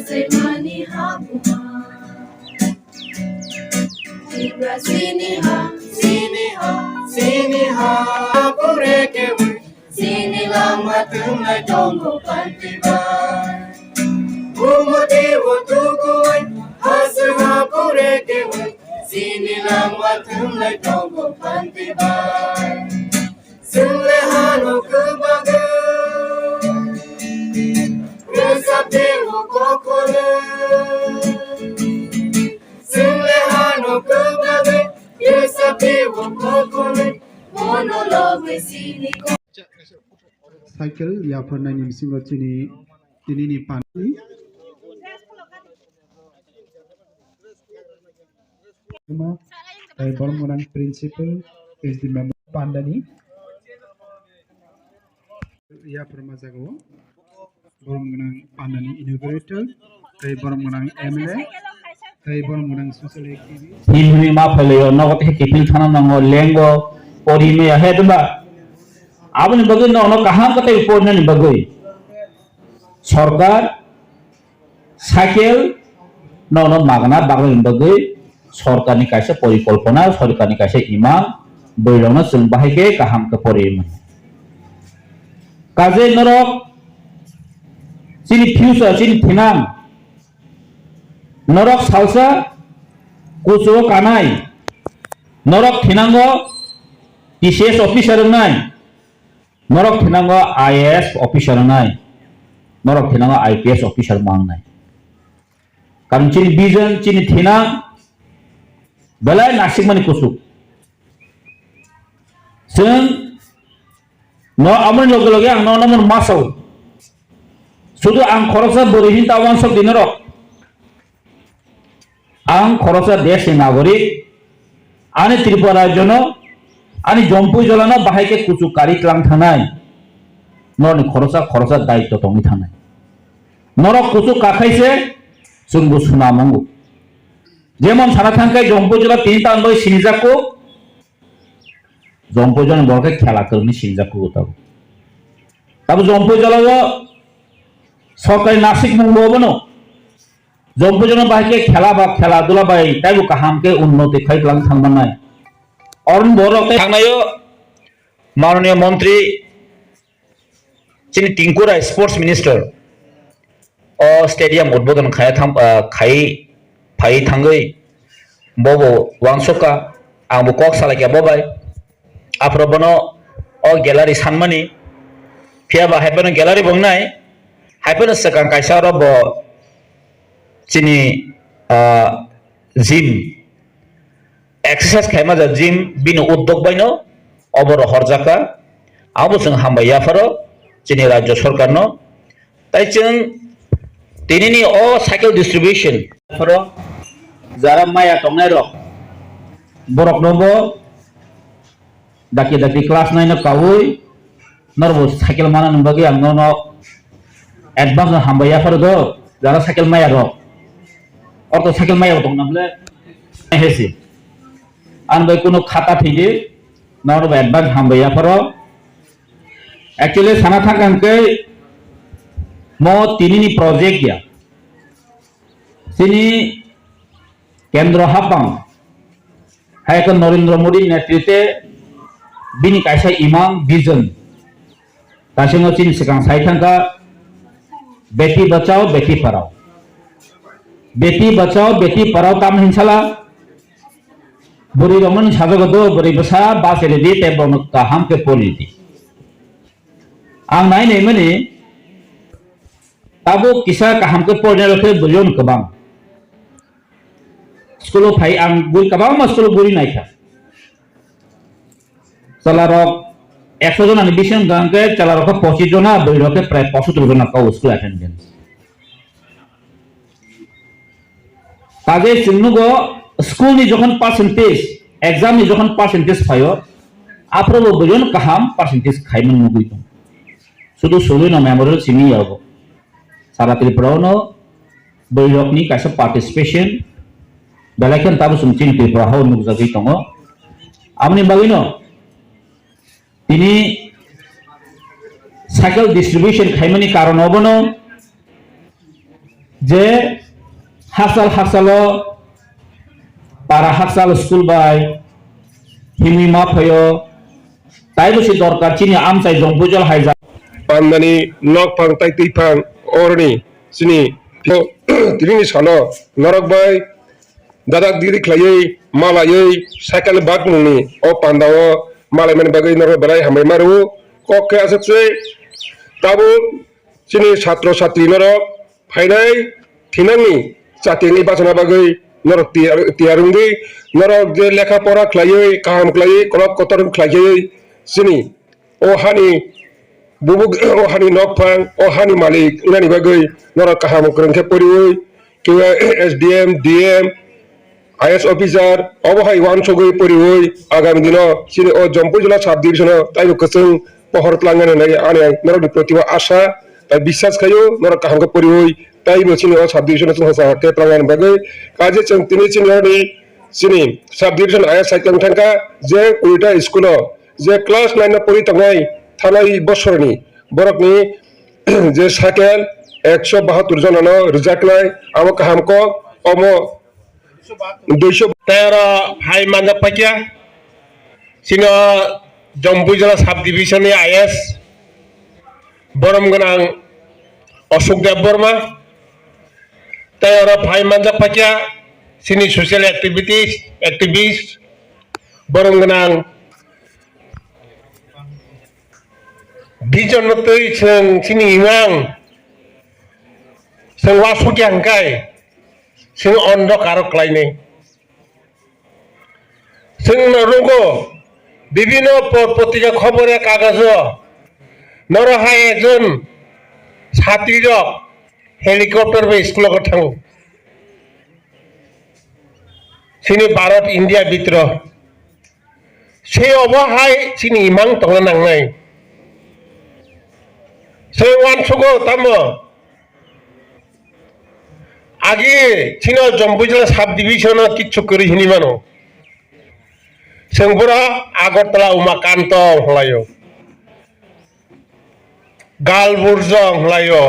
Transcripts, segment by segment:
Semani Habuma Tibra Siniha Siniha Siniha Purekewe Sinila Matuna Jongo Pantiba Umudewo Tukuwe Hasuha Purekewe Sinila Matuna Jongo Pantiba Sinlehano Kubaga Resapewo Kokole Sinlehano Kubaga Resapewo Kokole Monologue Siniko Cycle ya pernah ni single ini pani dari Bormonang principle is the member pandani ya pernah jago Bormonang pandani inaugurator dari Bormonang MLA dari Bormonang social activity ini ma pelayo nagot hekipil thana nango lengo ori me ahead ba আপনি বগৈ ন কাহাম কতে উপরনে নি বগৈ সরকার cycle ন মাগনা বাগৈ বগৈ সরকারনি কাছে পরিকল্পনা সরকারনি কাছে ইমান বইলনা जों बाहायके কাহাম কে পরিমান কাজে নরক চিনি ফিউচার চিনি থিনাম নরক সালসা কুচো কানাই নরক থিনাঙ্গ টিসিএস অফিসার নাই Norok tinango IAS officer nai, norok tinango IPS officer mang nai. Karena cini vision, cini tinang, belai nasib mani kusuk. Sen, no aman logo ang no namun masau. Sudah ang khorosa berihin tawan sok di norok. Ang khorosa desa nagorik, ane Tripura jono. Ani jompu jolana bahayke kucu kari kelang thanai norni khorosa daitto tongi thanai norok kucu kakaise sunggu sunamangu jemon sara thangkai jompu jola tin tan boi sinjaku jompu jola borke khela korni sinjaku tabu tabu jompu jola go সরকারি নাসিক মঙ্গল বনো জম্পু jola bahayke khela dula bai taibu kahamke unnoti khai kelang thangbanai অরুণ বড়কে থাকনায়ও মাননীয় মন্ত্রী যিনি টিঙ্কুরা sports minister ও stadium উদ্বোধন phi থাঙ্গই ববো ওয়াংসকা আংবো cock সালাইকে Bobai আফরবনো ও gallery সানমানি ফিয়াবা হাইপেনো gallery বংনাই হাইপেনো সেকাং কাইসা রব যিনি gym exercise Khaimah যা gym বিনো উদ্যোগ বাইনো অবর হরজাকা আবো जों হামবাইয়া ফারো যিনি রাজ্য সরকার ন তাই जों তিনিনি ও সাইকেল ডিস্ট্রিবিউশন ফারো যারা মায়া টংনাই রক বরক নবো দাকি ক্লাস 9 ন কাউই নরবো সাইকেল মানান বাগি আং ন অ্যাডভান্স হামবাইয়া ফারো দ যারা সাইকেল মায়া রক অত সাইকেল মায়া দং নামলে হেসি an bai kuno khata thige nor ba advance hambaya faro actually sana thakan ke mo tinini project ya sini kendra hapang hai kan Narendra Modi netritwe bini kaisa imam vision tasingo chin sekang sai thangka beti bachao beti parao tam hinsala Beri roman sajagodo beri besar bahasa di tebon kaham ke politi. Ang naik ni mana? Tabu kisah kaham ke politi lokal beliau kebang. Sekolah pay ang bul kebang mas sekolah buri naik. Salarok 100 জন admission gangke salarok 25 jona beri lokal pray 75 jona kau school attendance. Tadi sungguh school নি যখন percentage exam নি যখন percentage পায়ো আপ্রবো বজন কাহাম percentage খাইমন মুগুইতো শুধু সলুই না Memorial Simi যাবো সারা ত্রিপুরাও ন বৈরকনি কাছে পার্টিসিপেশন বেলাইখান তাবো সুমচিন ত্রিপুরা হাও নুকজাগি দङ আমনি বাগিন তিনি সাইকেল ডিস্ট্রিবিউশন খাইমনি কারণ হবনো যে হাসালো para haksal school by himi ma phayo tai bo si dorkar chini amsai jongbujal haija pandani nok phang tai ti phang orni sini tini sano norok bai dadak diri khlai malai cycle bag ni o pandao malai man bagai norok barai hamai maru kokke asetse tabu sini satro satri norok phainai thinangni chatini basana bagai norok tiarungdi norok je lekha pora khlai kaham khlai kolok kotor khlai sini o hani bubuk o hani nokphang o hani malik ngani bagai norok kaham krengke porioi kiwa SDM DM IS officer obohai wan sogoi porioi agami dino sini o jompu jila sub division taibo keseng pohor telangane nai ane norok di protiwa asa tai biswas khayo norok kaham ko porioi taibo sini o sub division sung hasa ke telangan bagai kaje cheng tini sini sub division IS saikang thangka je kuita school je class 9 na pori tangai thanai bosorni borokni je cycle 172 jonano rijak nai amo kaham ko omo 213 hai manja pakya sino Jompuijala sub division ni IS borom ganang Ashok Dev Burma tayara hai manja pakya sini social activist borom ganang Bijon notoi sini imang sing wasuk yang kai sing ondo karo klaine sing narugo বিভিন্ন পত্রিকা খবরে কাগজ নরহাই একজন ছাত্রীর helicopter বা school থাকো সিনি Bharat India বিদ্রোহ সেই অবহায় সিনি ইমাং তংলা নাংনাই সেই ওয়ানসগো তাম আগে সিনো জম্পুইজলা সাব ডিভিশন কিচ্ছু করি হিনিমানো Sengpura Agartala Umakanto halayo Galburzong halayo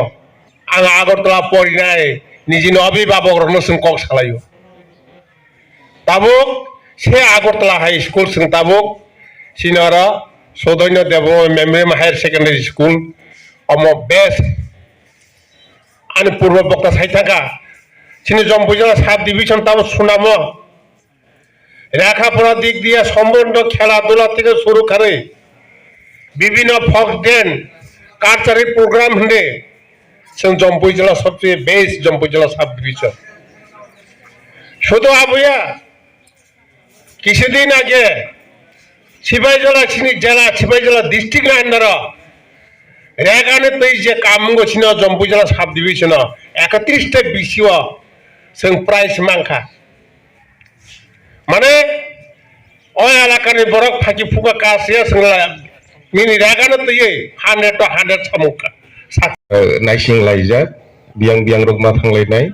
ang Agartala porinai nijino abhibabok rono sengkok salayo tabuk se Agartala High School seng tabuk sinara Sodoino Devo Memorial Higher Secondary School omo best ani purbo bokta saitaka sini Jompuijala sub division tabuk sunamo লেখাপড়ার দিক দিয়ে সম্পূর্ণ খেলাধুলা থেকে শুরু করে বিভিন্ন ফক ডেন কালচারাল প্রোগ্রাম হলে জম্পুইজলা সবচেয়ে বেস্ট জম্পুইজলা সাব ডিভিশন শুধু আবুয়া কিছুদিন আগে সিপাহীজলা জেলা সিপাহীজলা ডিস্ট্রিক্ট আন্ডার রেগানে তৈ যে কাম গছিন জম্পুইজলা সাব ডিভিশন 31টা বিসিও जों প্রাইজ মাংখা মানে ওই এলাকার বরক ফাঁকি ফুকা কাছে মিনি রাগানো তো 100 to 100 সামুকা নাইসিং লাইজাক বিয়াং বিয়াং রগমা থাংলাইনাই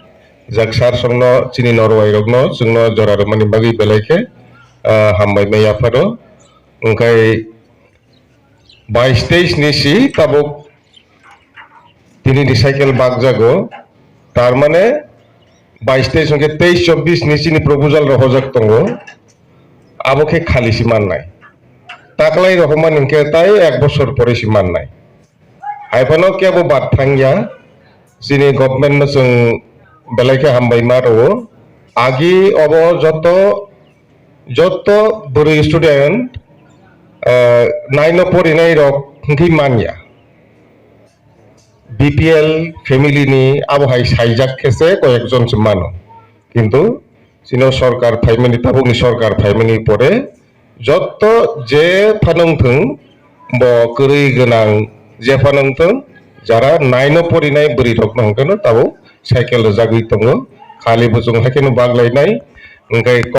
জাকসার সংনো চিনি নরওয়াই রগনো जोंनो जरार मानि बागै बेलायखे हामबाय मैयाफारो ओंखाय 22-23 निसि ताबुक तिनि साइकेल बाग जागो तार माने 22-23 संगे 23-24 निसिनि प्रपोजाल रहजक तंगो आबोखे खालिसि माननाय ताकलाय रहमान इनके ताय 1 बছর পরে সি माननाय आइफानो केबो बाथांया जिनि गभर्नमेंट जों बेलायखे हामबाय मारो आगि अबो जत बरि स्टुडेंट नाइनो परिनाय रक खि मानिया BPL फैमिली नि आबहाय साइजाक खेसे कयेकजन मानो किन्तु सिनो सरकार फाइमिनि ताबुनि सरकार फाइमिनि परे जत जे फानंथों ब करै गोनां जे फानंथों जारा नाइनो परिनाय बरि रक नंगनो ताबु साइकेल जागै दङ खालि बोजों हाकेनो बागलायनाय ओंखाय